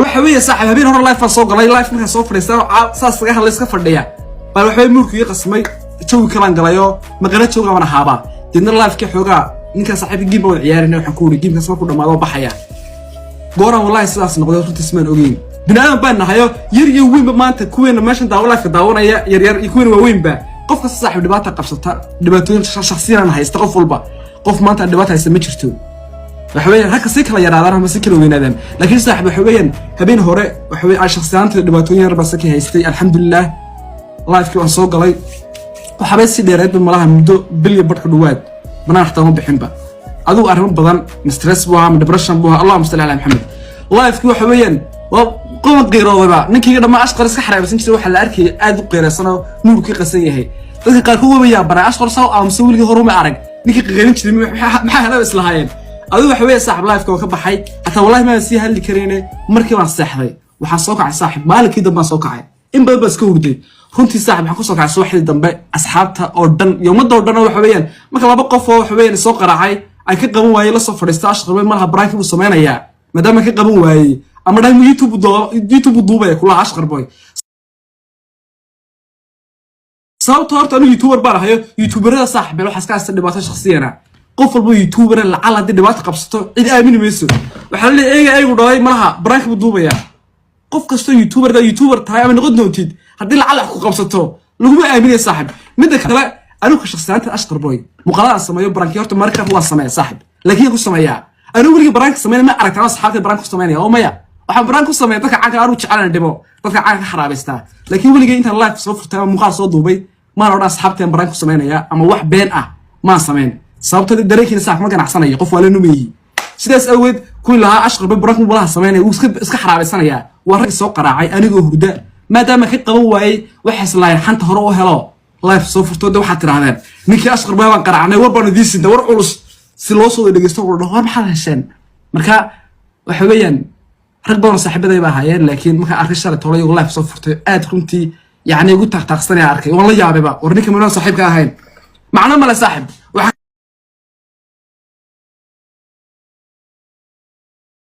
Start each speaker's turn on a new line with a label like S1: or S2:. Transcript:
S1: waxa weeye saaxiib habeen hore live soo galay live markaa soo fadhiistay saas laga hadlay iska fadhiya bal waxa muurkii qasmay jawi kala galayo magala jooga wana haaba didna live ka xoogaa ninka saaxiib game oo ciyaarina waxa ku wuri game kaas ku dhamaado baxaya goora wallahi sidaas noqday runtii ismaan ogeyn binaan baan nahayo yar iyo weyn maanta kuweena meeshan daawada ka daawanaya yar yar iyo kuweena waa weynba qofka saaxiib dhibaato qabsata dhibaatooyin shakhsiyan haysta qof walba qof maanta dhibaato haysta ma jirto waxa weeyaan halka si kala yaraadaan ama si kala weynaadaan laakiin saaxiib waxa weeyaan habeen hore waxa weey shakhsiyaanta dhibaatooyin yar bas ka haystay alxamdulillah live-kii waan soo galay waxa bay si dheereed malaha muddo bil iyo badh dhawaad banaan xataa ma bixinba aduu arrimo badan stress buu ahaa depression buu ahaa allahumma salli ala muhammad live-kii waxa weeyaan waa qoon qeyrooba ninkii dhama ashqar iska xaraabsan jiray waxa la arkay aad u qeyraysan oo nuurkii qasan yahay dadka qaar ku wabayaan bara ashqar saw aamso wiliga horume arag ninkii qeerin jiray maxaa hada islahaayeen aduu waxa weey saaxiib live-ka ka baxay hatta wallahi ma si hal kareene markii waan seexday waxa soo kacay saaxiib maalinkii dambe soo kacay in badan bas ka hurday runtii saaxiib waxa ku soo kacay subaxdii dambe asxaabta oo dhan yoomada oo dhan waxa weeyaan marka laba qof oo waxa weeyaan soo qaracay ay ka qaban waayay la soo fadhiistay ashqar malaha branki uu sameeynaya maadaama ka qaban waayay ama dhan YouTube duubay kula ashqar boy sababta horta anu YouTuber baan ahayo YouTuberada saaxiib waxa iska astaan dhibaato shakhsiyan qof walba YouTuber la cala hadii dhibaato qabsato cid aamin mayso waxa la leeyahay aygu dhalay malaha branki uu duubaya qof kasto YouTuber tahay ama noqon doontid hadii la cala ku qabsato laguma aaminay saaxiib midda kale anu ka shakhsiyaanta ashqar boy muqalaan sameeyo branki horta marka waa sameeyo saaxiib laakiin ku sameeyaa anu waliga branki sameeyay ma aragtaa asxaabta branki ku sameeynaya oo maya waxaan branki ku sameeyay dadka caanka aanu jeclaan dhibo dadka caanka xaraabeysta laakiin waliga inta live soo furtay muqaal soo duubay ma rooda asxaabta branki ku sameeynaya ama wax been ah ma sameyn sababta dareenkiina sax ma ganacsanaya qof wala numeeyay sidaas aweed kuwi laha ashqar branki walaha sameeynaya uu iska xaraabeysanaya waa rag soo qaraacay anigoo hurda maadaama ka qaban waayay waxa islaayn xanta hore oo helo live soo furtooda waxa tiraadeen ninkii ashqar baan qaraacnay war baan diisinta war culus si loo soo dhageysto war dhawr maxaa hesheen marka waxa weeyaan rag badan saaxiibaday baa hayeen laakiin marka arkay shalay tolay live soo furtay aad runtii yaani ugu taqtaqsanay arkay wala yaababa war ninka ma saaxiibka ahayn macna ma la saaxiib